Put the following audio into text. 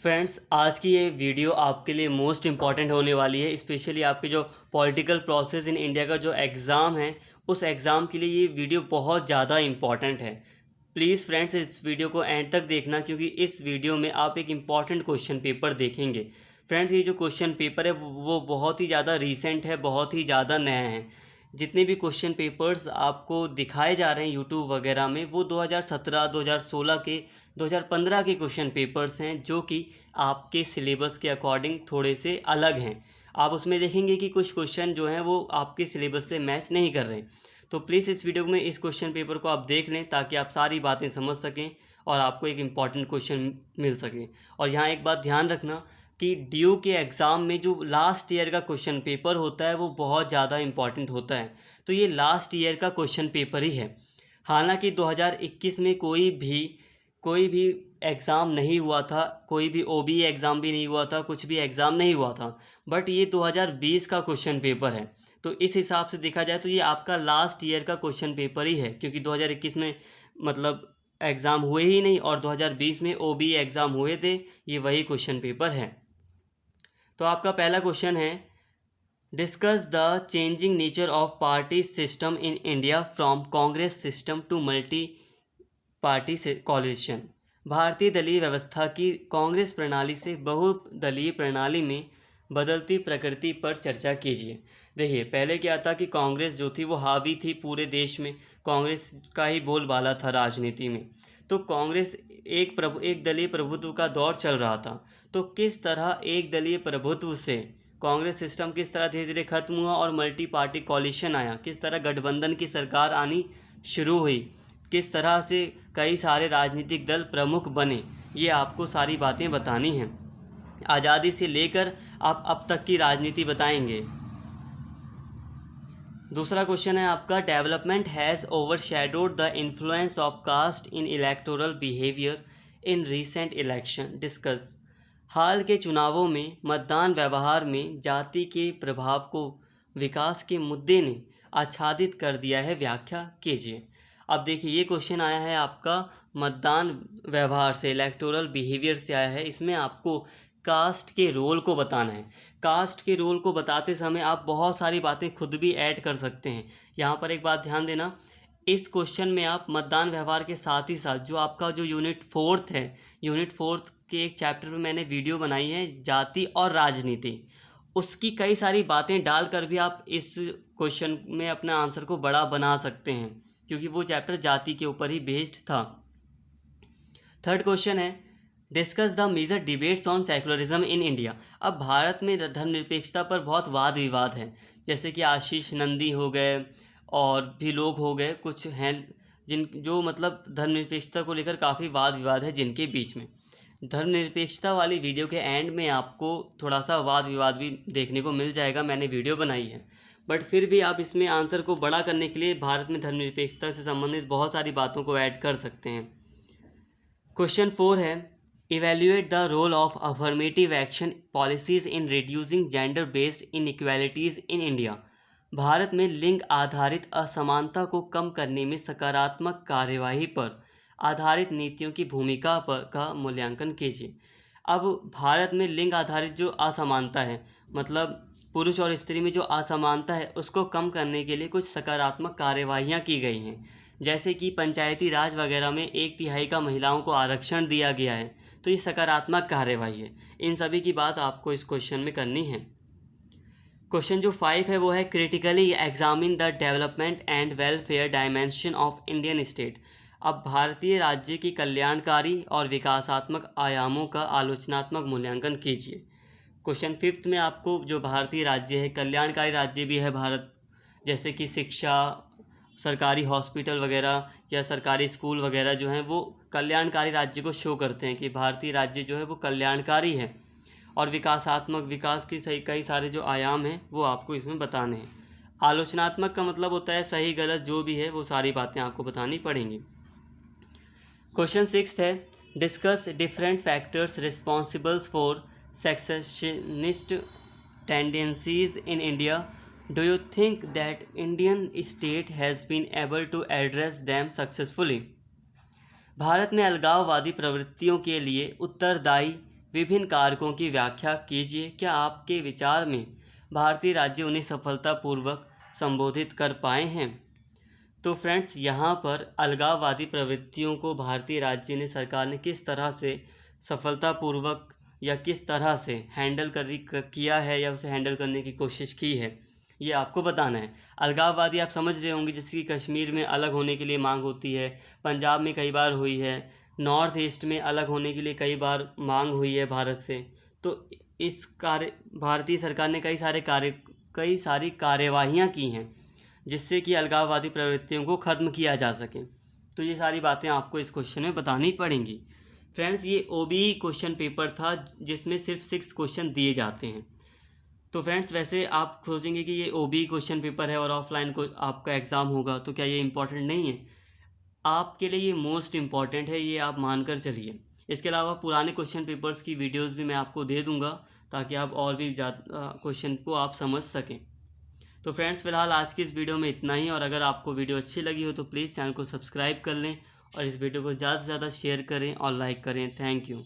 Friends, आज की ये वीडियो आपके लिए मोस्ट इम्पॉर्टेंट होने वाली है। स्पेशली आपके जो पॉलिटिकल प्रोसेस इन इंडिया का जो एग्ज़ाम है, उस एग्ज़ाम के लिए ये वीडियो बहुत ज़्यादा इम्पॉर्टेंट है। प्लीज़ फ्रेंड्स, इस वीडियो को एंड तक देखना, क्योंकि इस वीडियो में आप एक इम्पॉर्टेंट क्वेश्चन पेपर देखेंगे। फ्रेंड्स, ये जो क्वेश्चन पेपर है वो बहुत ही ज़्यादा रीसेंट है, बहुत ही ज़्यादा नया है। जितने भी क्वेश्चन पेपर्स आपको दिखाए जा रहे हैं यूट्यूब वगैरह में, वो 2017, 2016 के, 2015 के क्वेश्चन पेपर्स हैं, जो कि आपके सिलेबस के अकॉर्डिंग थोड़े से अलग हैं। आप उसमें देखेंगे कि कुछ क्वेश्चन जो हैं वो आपके सिलेबस से मैच नहीं कर रहे हैं। तो प्लीज़ इस वीडियो में इस क्वेश्चन पेपर को आप देख लें, ताकि आप सारी बातें समझ सकें और आपको एक इम्पॉर्टेंट क्वेश्चन मिल सके। और यहाँ एक बात ध्यान रखना कि ड्यू के एग्ज़ाम में जो लास्ट ईयर का क्वेश्चन पेपर होता है वो बहुत ज़्यादा इम्पॉर्टेंट होता है। तो ये लास्ट ईयर का क्वेश्चन पेपर ही है। हालांकि 2021 में कोई भी एग्ज़ाम नहीं हुआ था, कोई भी ओबीई एग्ज़ाम भी नहीं हुआ था, कुछ भी एग्ज़ाम नहीं हुआ था, बट ये 2020 का क्वेश्चन पेपर है। तो इस हिसाब से देखा जाए तो ये आपका लास्ट ईयर का क्वेश्चन पेपर ही है, क्योंकि 2021 में मतलब एग्ज़ाम हुए ही नहीं, और 2020 में ओबीई एग्ज़ाम हुए थे। ये वही क्वेश्चन पेपर है। तो आपका पहला क्वेश्चन है, discuss the changing nature of party system in India from Congress system to multi party से कोalition। भारतीय दलीय व्यवस्था की कांग्रेस प्रणाली से बहुदलीय प्रणाली में बदलती प्रकृति पर चर्चा कीजिए। देखिए, पहले क्या था कि कांग्रेस जो थी वो हावी थी पूरे देश में, कांग्रेस का ही बोलबाला था राजनीति में। तो कांग्रेस एक दलीय प्रभुत्व का दौर चल रहा था। तो किस तरह एक दलीय प्रभुत्व से कांग्रेस सिस्टम किस तरह धीरे धीरे खत्म हुआ और मल्टी पार्टी कोalition आया, किस तरह गठबंधन की सरकार आनी शुरू हुई, किस तरह से कई सारे राजनीतिक दल प्रमुख बने, ये आपको सारी बातें बतानी हैं। आज़ादी से लेकर आप अब तक की राजनीति बताएंगे। दूसरा क्वेश्चन है आपका, development has overshadowed the influence of caste in electoral behaviour in recent election, discuss. हाल के चुनावों में मतदान व्यवहार में जाति के प्रभाव को विकास के मुद्दे ने आच्छादित कर दिया है, व्याख्या कीजिए। अब देखिए, ये क्वेश्चन आया है आपका मतदान व्यवहार से, इलेक्टोरल बिहेवियर से आया है। इसमें आपको कास्ट के रोल को बताना है। कास्ट के रोल को बताते समय आप बहुत सारी बातें खुद भी ऐड कर सकते हैं। यहाँ पर एक बात ध्यान देना, इस क्वेश्चन में आप मतदान व्यवहार के साथ ही साथ जो आपका जो यूनिट 4 है, यूनिट 4 के एक चैप्टर में मैंने वीडियो बनाई है, जाति और राजनीति, उसकी कई सारी बातें डालकर भी आप इस क्वेश्चन में अपने आंसर को बड़ा बना सकते हैं, क्योंकि वो चैप्टर जाति के ऊपर ही बेस्ड था। थर्ड क्वेश्चन है, discuss the major debates on secularism in India. अब भारत में धर्मनिरपेक्षता पर बहुत वाद विवाद है, जैसे कि आशीष नंदी हो गए और भी लोग हो गए, कुछ हैं जो मतलब धर्मनिरपेक्षता को लेकर काफ़ी वाद विवाद है जिनके बीच में। धर्मनिरपेक्षता वाली वीडियो के एंड में आपको थोड़ा सा वाद विवाद भी देखने को मिल जाएगा, मैंने वीडियो बनाई है। बट फिर भी आप इसमें आंसर को बड़ा करने के लिए भारत में धर्मनिरपेक्षता से संबंधित बहुत सारी बातों को ऐड कर सकते हैं। क्वेश्चन 4 है, evaluate the role of affirmative action policies in reducing gender based inequalities in India. भारत में लिंग आधारित असमानता को कम करने में सकारात्मक कार्यवाही पर आधारित नीतियों की भूमिका का मूल्यांकन कीजिए। अब भारत में लिंग आधारित जो असमानता है, मतलब पुरुष और स्त्री में जो असमानता है, उसको कम करने के लिए कुछ सकारात्मक कार्यवाहियाँ की गई हैं। जैसे कि पंचायती राज वगैरह में 1/3 का महिलाओं को आरक्षण दिया गया है, तो ये सकारात्मक कार्यवाही है। इन सभी की बात आपको इस क्वेश्चन में करनी है। क्वेश्चन जो 5 है वो है, critically examine the development and welfare dimension of Indian state. अब भारतीय राज्य की कल्याणकारी और विकासात्मक आयामों का आलोचनात्मक मूल्यांकन कीजिए। क्वेश्चन 5 में आपको जो भारतीय राज्य है, कल्याणकारी राज्य भी है भारत, जैसे कि शिक्षा, सरकारी हॉस्पिटल वगैरह या सरकारी स्कूल वगैरह जो हैं वो कल्याणकारी राज्य को शो करते हैं कि भारतीय राज्य जो है वो कल्याणकारी है। और विकासात्मक, विकास की सही कई सारे जो आयाम हैं वो आपको इसमें बताने हैं। आलोचनात्मक का मतलब होता है सही गलत जो भी है वो सारी बातें आपको बतानी पड़ेंगी। क्वेश्चन 6 है, discuss different factors responsibles for sectionist tendencies in India. Do you think that Indian state has been able to address them successfully. Bharat में अलगाववादी प्रवृत्तियों के लिए उत्तरदायी विभिन्न कारकों की व्याख्या कीजिए। क्या आपके विचार में भारतीय राज्य उन्हें सफलतापूर्वक संबोधित कर पाए हैं? तो फ्रेंड्स, यहाँ पर अलगाववादी प्रवृत्तियों को भारतीय राज्य ने सरकार ने किस तरह से सफलतापूर्वक या किस तरह से किया है या उसे हैंडल करने की कोशिश की है, ये आपको बताना है। अलगाववादी आप समझ रहे होंगे, जैसे कि कश्मीर में अलग होने के लिए मांग होती है, पंजाब में कई बार हुई है, नॉर्थ ईस्ट में अलग होने के लिए कई बार मांग हुई है भारत से। तो भारतीय सरकार ने कई सारी कार्यवाहियाँ की हैं जिससे कि अलगाववादी प्रवृत्तियों को ख़त्म किया जा सके। तो ये सारी बातें आपको इस क्वेश्चन में बतानी पड़ेंगी। फ्रेंड्स, ये OBE क्वेश्चन पेपर था जिसमें सिर्फ 6 क्वेश्चन दिए जाते हैं। तो फ्रेंड्स, वैसे आप सोचेंगे कि ये OBE क्वेश्चन पेपर है और ऑफलाइन को आपका एग्ज़ाम होगा, तो क्या ये इम्पॉर्टेंट नहीं है? आपके लिए ये मोस्ट इम्पॉर्टेंट है, ये आप मानकर चलिए। इसके अलावा पुराने क्वेश्चन पेपर्स की वीडियोस भी मैं आपको दे दूंगा ताकि आप और भी ज़्यादा क्वेश्चन को आप समझ सकें। तो फ्रेंड्स, फ़िलहाल आज की इस वीडियो में इतना ही, और अगर आपको वीडियो अच्छी लगी हो तो प्लीज़ चैनल को सब्सक्राइब कर लें और इस वीडियो को ज़्यादा से ज़्यादा शेयर करें और लाइक करें। Thank you.